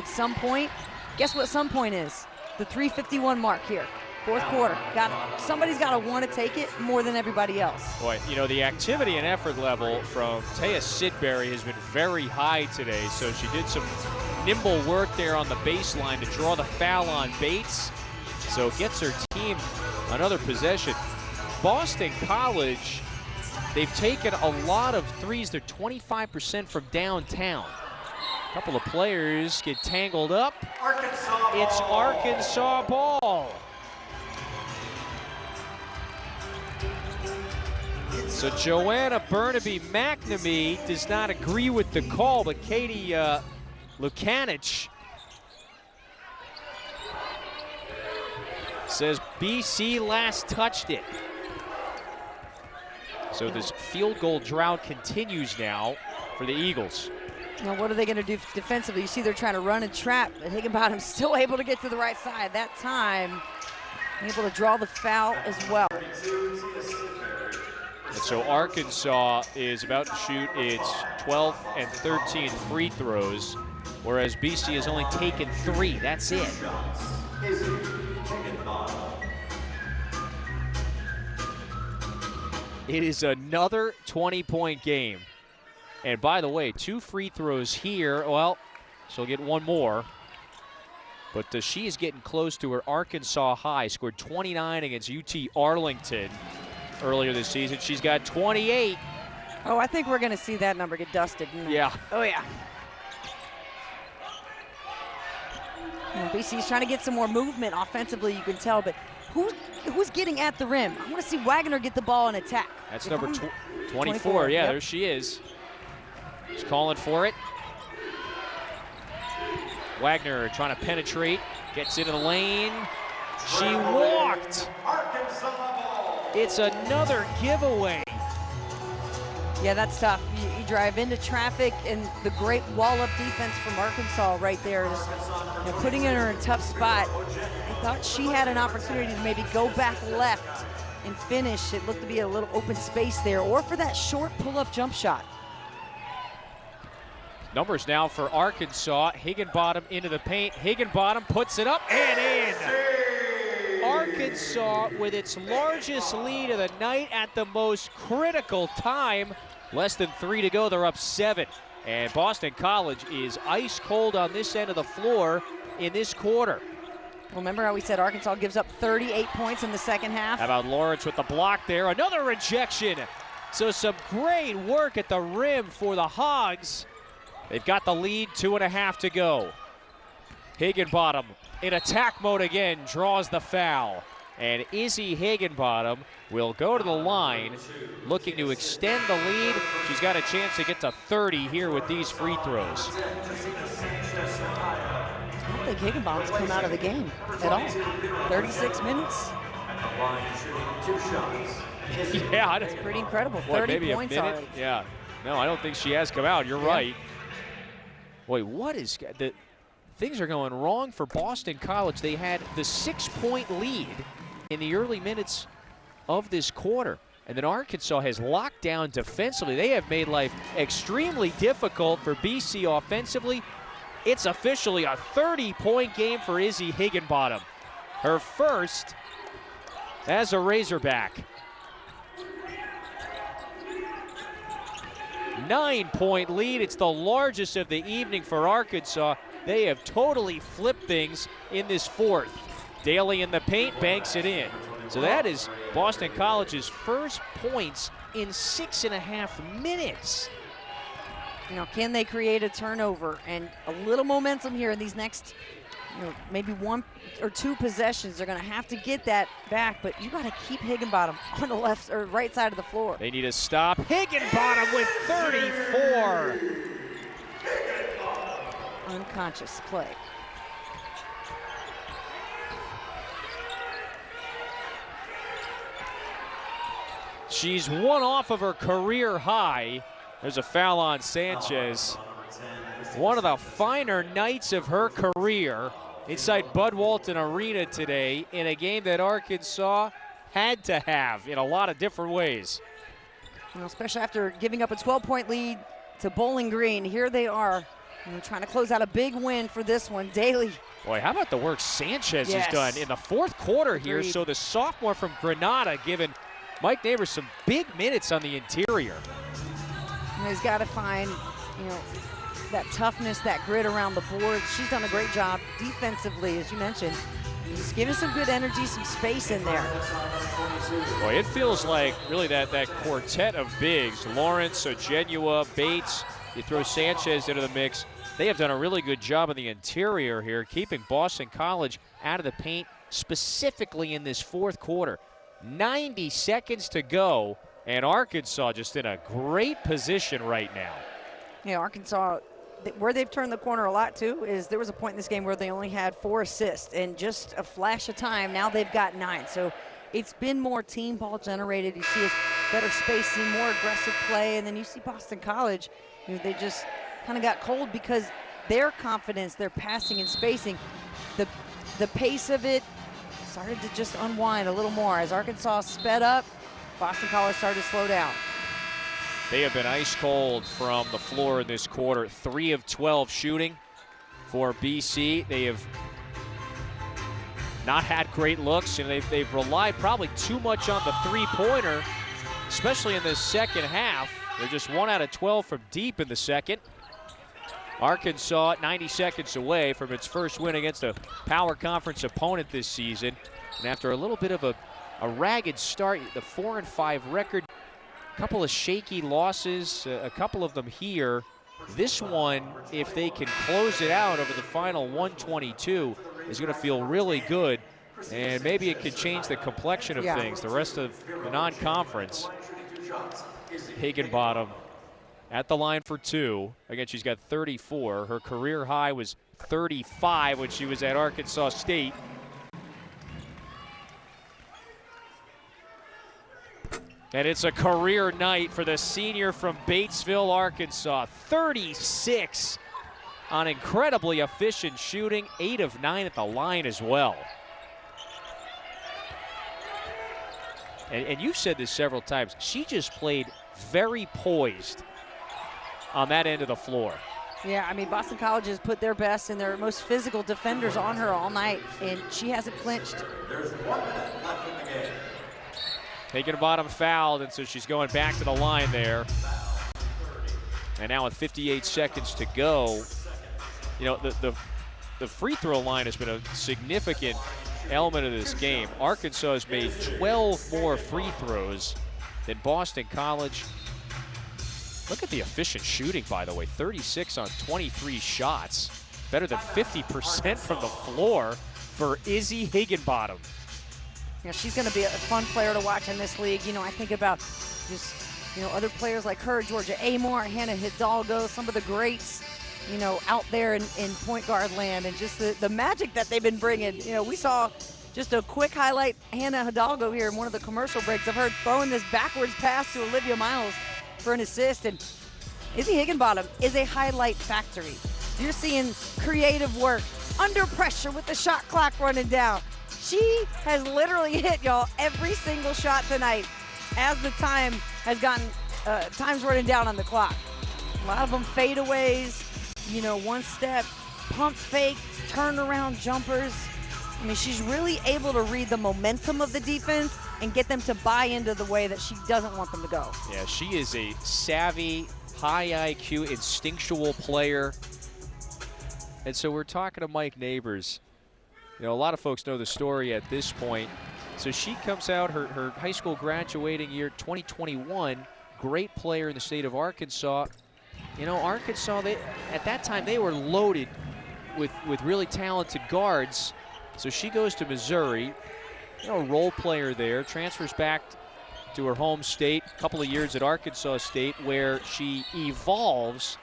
at some point. Guess what some point is? The 3:51 mark here. Fourth quarter. Somebody's got to want to take it more than everybody else. Boy, you know, the activity and effort level from Taya Sidbury has been very high today, so she did some nimble work there on the baseline to draw the foul on Bates, so gets her team another possession. Boston College, they've taken a lot of threes. They're 25% from downtown. A couple of players get tangled up. It's Arkansas ball. So Joanna Burnaby-McNamee does not agree with the call, but Katie Lukanich says BC last touched it. So this field goal drought continues now for the Eagles. Now what are they going to do defensively? You see they're trying to run and trap, and Higginbottom's still able to get to the right side. That time, able to draw the foul as well. And so Arkansas is about to shoot its 12th and 13th free throws, whereas BC has only taken 3. That's it. It is another 20-point game. And by the way, 2 free throws here. Well, she'll get 1 more. But she is getting close to her Arkansas high. Scored 29 against UT Arlington earlier this season. She's got 28. Oh, I think we're going to see that number get dusted. Yeah. Oh, yeah. BC's trying to get some more movement offensively, you can tell, but who's getting at the rim? I want to see Wagner get the ball and attack. That's number 24. Yeah, yep. There she is. She's calling for it. Wagner trying to penetrate, gets into the lane. She walked. It's another giveaway. Yeah, that's tough. You drive into traffic, and the great wall-up defense from Arkansas right there is putting her in a tough spot. I thought she had an opportunity to maybe go back left and finish. It looked to be a little open space there, or for that short pull-up jump shot. Numbers now for Arkansas. Higginbottom into the paint. Higginbottom puts it up and in. Arkansas with its largest lead of the night at the most critical time. Less than 3 to go, they're up 7. And Boston College is ice cold on this end of the floor in this quarter. Remember how we said Arkansas gives up 38 points in the second half? How about Lawrence with the block there? Another rejection. So some great work at the rim for the Hogs. They've got the lead, 2.5 to go. Higginbottom in attack mode again, draws the foul. And Izzy Higginbottom will go to the line, looking to extend the lead. She's got a chance to get to 30 here with these free throws. I don't think Higginbottom's come out of the game at all. 36 minutes. Yeah, it's pretty incredible. What, 30 maybe points a minute? already. Yeah. No, I don't think she has come out. You're right. Boy, what is the things are going wrong for Boston College. They had the 6-point lead in the early minutes of this quarter. And then Arkansas has locked down defensively. They have made life extremely difficult for BC offensively. It's officially a 30-point game for Izzy Higginbottom. Her first as a Razorback. 9-point lead. It's the largest of the evening for Arkansas. They have totally flipped things in this fourth. Daly in the paint, banks it in. So that is Boston College's first points in 6.5 minutes. Can they create a turnover and a little momentum here in these next, maybe 1 or 2 possessions? They're going to have to get that back, but you got to keep Higginbottom on the left or right side of the floor. They need to stop Higginbottom with 34. Unconscious play. She's 1 off of her career high. There's a foul on Sanchez. One of the finer nights of her career inside Bud Walton Arena today in a game that Arkansas had to have in a lot of different ways. Especially after giving up a 12-point lead to Bowling Green. Here they are And we're trying to close out a big win for this one. Daly. Boy, how about the work Sanchez Yes. has done in the fourth quarter here? Agreed. So the sophomore from Granada giving Mike Neighbors some big minutes on the interior. And he's got to find, that toughness, that grit around the board. She's done a great job defensively, as you mentioned. He's giving some good energy, some space in there. Boy, it feels like really that quartet of bigs, Lawrence, Ojenua, Bates, you throw Sanchez into the mix. They have done a really good job in the interior here, keeping Boston College out of the paint, specifically in this fourth quarter. 90 seconds to go, and Arkansas just in a great position right now. Yeah, Arkansas, where they've turned the corner a lot too is there was a point in this game where they only had 4 assists, and just a flash of time, now they've got 9. So it's been more team ball generated. You see better spacing, more aggressive play, and then you see Boston College, they just kind of got cold because their confidence, their passing and spacing, the pace of it started to just unwind a little more. As Arkansas sped up, Boston College started to slow down. They have been ice cold from the floor in this quarter. 3 of 12 shooting for BC. They have not had great looks, and they've relied probably too much on the three-pointer, especially in this second half. They're just 1 out of 12 from deep in the second. Arkansas 90 seconds away from its first win against a power conference opponent this season. And after a little bit of a ragged start, the 4-5 record, a couple of shaky losses, a couple of them here. This one, if they can close it out over the final 122, is going to feel really good. And maybe it could change the complexion of things, the rest of the non-conference. Higginbottom at the line for 2. Again, she's got 34. Her career high was 35 when she was at Arkansas State. And it's a career night for the senior from Batesville, Arkansas. 36 on incredibly efficient shooting. 8 of 9 at the line as well. And you've said this several times. She just played very poised on that end of the floor. Yeah, I mean, Boston College has put their best and their most physical defenders on her all night, and she hasn't flinched. Higginbottom fouled, and so she's going back to the line there. And now with 58 seconds to go, the free throw line has been a significant element of this game. Arkansas has made 12 more free throws than Boston College. Look at the efficient shooting, by the way. 36 on 23 shots. Better than 50% from the floor for Izzy Higginbottom. She's going to be a fun player to watch in this league. I think about just, other players like her, Georgia Amore, Hannah Hidalgo, some of the greats, out there in point guard land, and just the magic that they've been bringing. We saw just a quick highlight, Hannah Hidalgo here in one of the commercial breaks of her throwing this backwards pass to Olivia Miles for an assist. And Izzy Higginbottom is a highlight factory. You're seeing creative work under pressure with the shot clock running down. She has literally hit, y'all, every single shot tonight as the time has gotten, time's running down on the clock. A lot of them fadeaways, one step, pump fake, turnaround jumpers. I mean, she's really able to read the momentum of the defense and get them to buy into the way that she doesn't want them to go. Yeah, she is a savvy, high IQ, instinctual player. And so we're talking to Mike Neighbors. A lot of folks know the story at this point. So she comes out, her high school graduating year, 2021, great player in the state of Arkansas. Arkansas, at that time, they were loaded with really talented guards. So she goes to Missouri, a role player there, transfers back to her home state, a couple of years at Arkansas State, where she evolves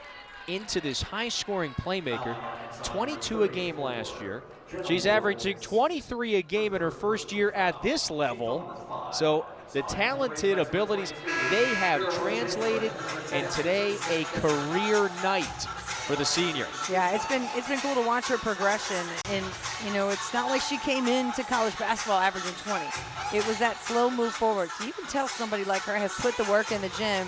into this high-scoring playmaker. 22 a game last year. She's averaging 23 a game in her first year at this level. So the talented abilities, they have translated, and today a career night for the senior. Yeah, it's been cool to watch her progression. And, it's not like she came into college basketball averaging 20. It was that slow move forward. So you can tell somebody like her has put the work in the gym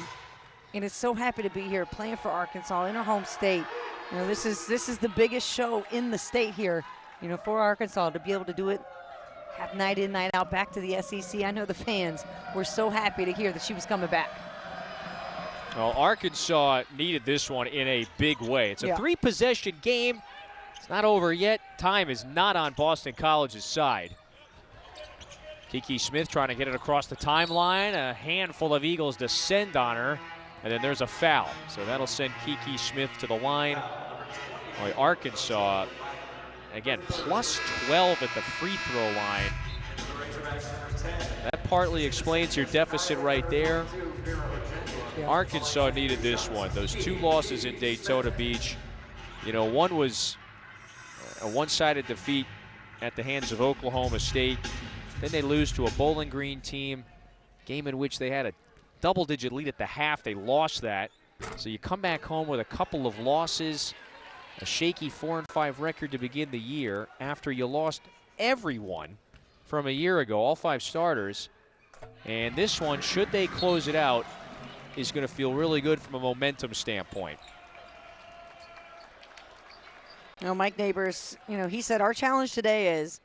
and is so happy to be here playing for Arkansas in her home state. You know, this is the biggest show in the state here, you know, for Arkansas to be able to do it, have night in, night out, back to the SEC. I know the fans were so happy to hear that she was coming back. Well, Arkansas needed this one in a big way. It's a 3-possession game. It's not over yet. Time is not on Boston College's side. Kiki Smith trying to get it across the timeline. A handful of Eagles descend on her, and then there's a foul. So that'll send Kiki Smith to the line. Boy, Arkansas, again, plus 12 at the free throw line. That partly explains your deficit right there. Arkansas needed this one. Those 2 losses in Daytona Beach. You know, one was a one-sided defeat at the hands of Oklahoma State. Then they lose to a Bowling Green team, game in which they had a double-digit lead at the half. They lost that. So you come back home with a couple of losses, a shaky 4-5 record to begin the year after you lost everyone from a year ago, all 5 starters. And this one, should they close it out, is going to feel really good from a momentum standpoint. You know, Mike Neighbors, you know, he said our challenge today is,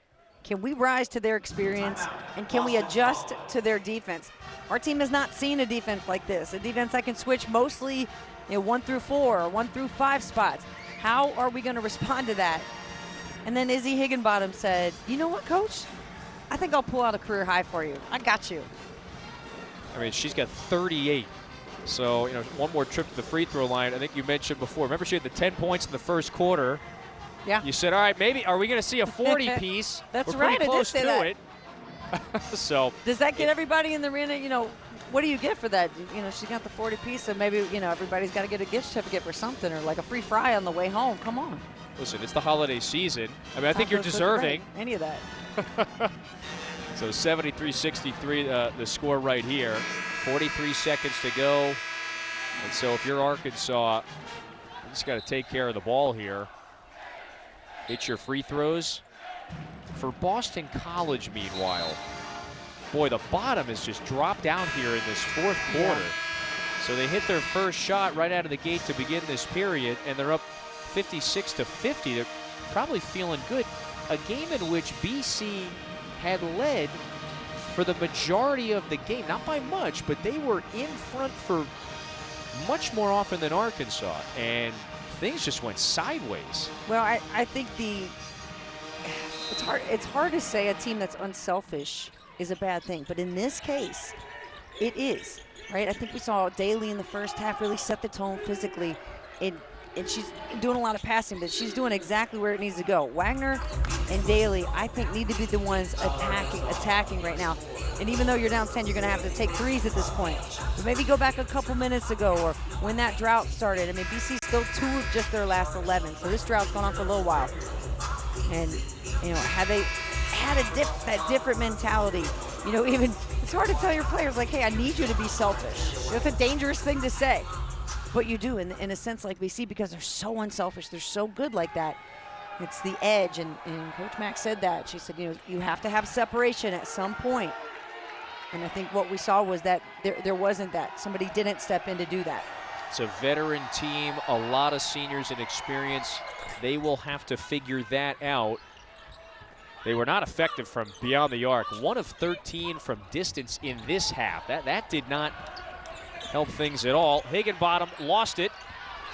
can we rise to their experience and can we adjust to their defense? Our team has not seen a defense like this, a defense that can switch mostly, you know, 1 through 4 or 1 through 5 spots. How are we going to respond to that? And then Izzy Higginbottom said, you know what, Coach? I think I'll pull out a career high for you. I got you. I mean, she's got 38. So, you know, one more trip to the free throw line. I think you mentioned before. Remember, she had the 10 points in the first quarter. Yeah. You said, all right, maybe, are we going to see a 40-piece? That's We're right, pretty close I did say to it. So does that get everybody in the arena? You know, what do you get for that? You know, she got the 40-piece, so maybe, you know, everybody's got to get a gift certificate for something, or like a free fry on the way home. Come on. Listen, it's the holiday season. I mean, I think you're deserving. Any of that. So 73-63, the score right here. 43 seconds to go. And so if you're Arkansas, you just got to take care of the ball here. Hit your free throws. For Boston College, meanwhile, boy, the bottom has just dropped out here in this 4th quarter. So they hit their first shot right out of the gate to begin this period, and they're up 56-50. They're probably feeling good. A game in which BC had led for the majority of the game, not by much, but they were in front for much more often than Arkansas, and things just went sideways. Well, I think it's hard to say a team that's unselfish is a bad thing, but in this case, it is, right? I think we saw Daly in the first half really set the tone physically, and she's doing a lot of passing, but she's doing exactly where it needs to go. Wagner and Daly, I think, need to be the ones attacking right now. And even though you're down 10, you're going to have to take threes at this point. But maybe go back a couple minutes ago or when that drought started. I mean, BC's still 2 of just their last 11, so this drought's gone on for a little while. And, you know, have they had that different mentality? You know, even it's hard to tell your players, like, hey, I need you to be selfish. That's a dangerous thing to say. But you do in a sense like BC, because they're so unselfish. They're so good like that. It's the edge, and Coach Mack said that. She said, you know, you have to have separation at some point. And I think what we saw was that there wasn't that. Somebody didn't step in to do that. It's a veteran team, a lot of seniors and experience. They will have to figure that out. They were not effective from beyond the arc. 1 of 13 from distance in this half. That did not help things at all. Higginbottom lost it.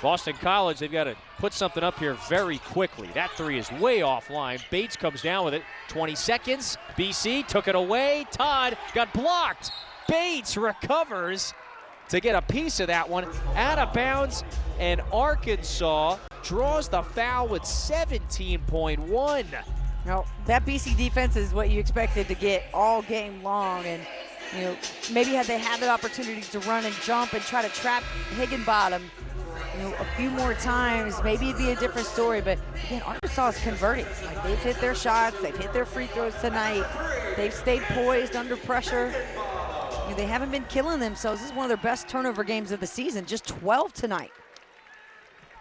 Boston College, they've got to put something up here very quickly. That 3 is way offline. Bates comes down with it. 20 seconds. BC took it away. Todd got blocked. Bates recovers to get a piece of that one. Out of bounds, and Arkansas draws the foul with 17.1. Now, that BC defense is what you expected to get all game long, and you know, maybe had they had the opportunity to run and jump and try to trap Higginbottom, you know, a few more times, maybe it'd be a different story. But again, Arkansas is converting. Like, they've hit their shots, they've hit their free throws tonight. They've stayed poised under pressure. You know, they haven't been killing themselves. This is one of their best turnover games of the season, just 12 tonight.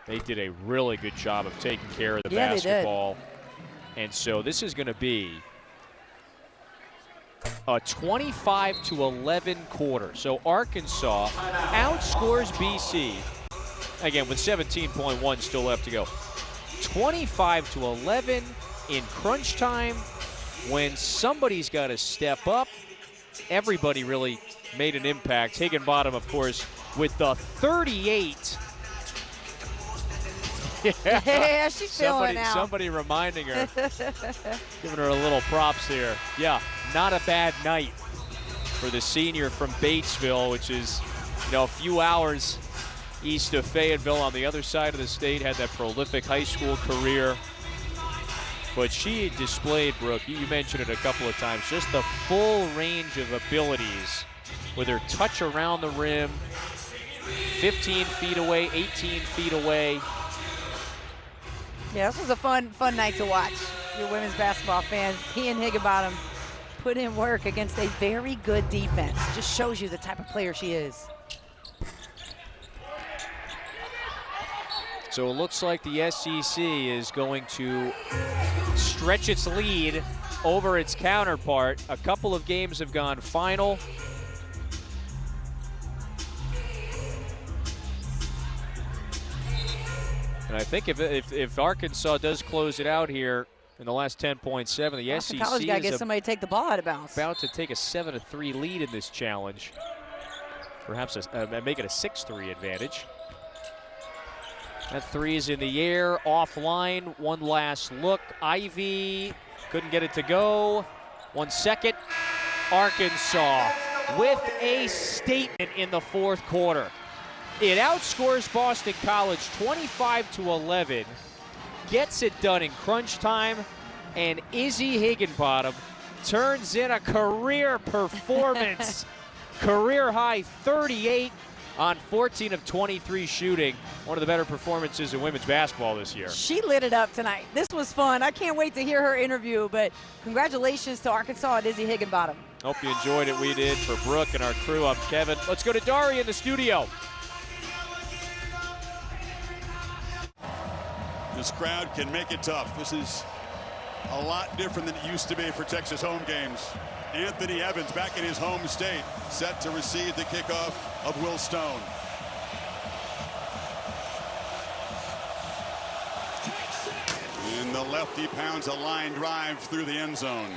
They did a really good job of taking care of the Yeah, basketball. And so this is going to be a 25-11 quarter. So Arkansas outscores BC Again, with 17.1 still left to go. 25-11 in crunch time. When somebody's got to step up, everybody really made an impact. Higginbottom, of course, with the 38. Yeah, she's feeling out. Somebody reminding her, giving her a little props here. Yeah, not a bad night for the senior from Batesville, which is, a few hours east of Fayetteville on the other side of the state. Had that prolific high school career. But she displayed, Brooke, you mentioned it a couple of times, just the full range of abilities with her touch around the rim, 15 feet away, 18 feet away. Yeah, this was a fun night to watch. Your women's basketball fans, he and Higginbottom put in work against a very good defense. Just shows you the type of player she is. So it looks like the SEC is going to stretch its lead over its counterpart. A couple of games have gone final. And I think if Arkansas does close it out here in the last 10.7, the SEC College got to get somebody to take the ball out of bounds. About to take a 7-3 lead in this challenge. Perhaps make it a 6-3 advantage. That three is in the air, offline. One last look. Ivy couldn't get it to go. 1 second. Arkansas with a statement in the fourth quarter. It outscores Boston College 25-11, gets it done in crunch time, and Izzy Higginbottom turns in a career performance. Career high 38 on 14 of 23 shooting. One of the better performances in women's basketball this year. She lit it up tonight. This was fun. I can't wait to hear her interview, but congratulations to Arkansas and Izzy Higginbottom. Hope you enjoyed it. We did. For Brooke and our crew, I'm Kevin. Let's go to Dari in the studio. This crowd can make it tough. This is a lot different than it used to be for Texas home games. Anthony Evans back in his home state, set to receive the kickoff of Will Stone. And the lefty pounds a line drive through the end zone.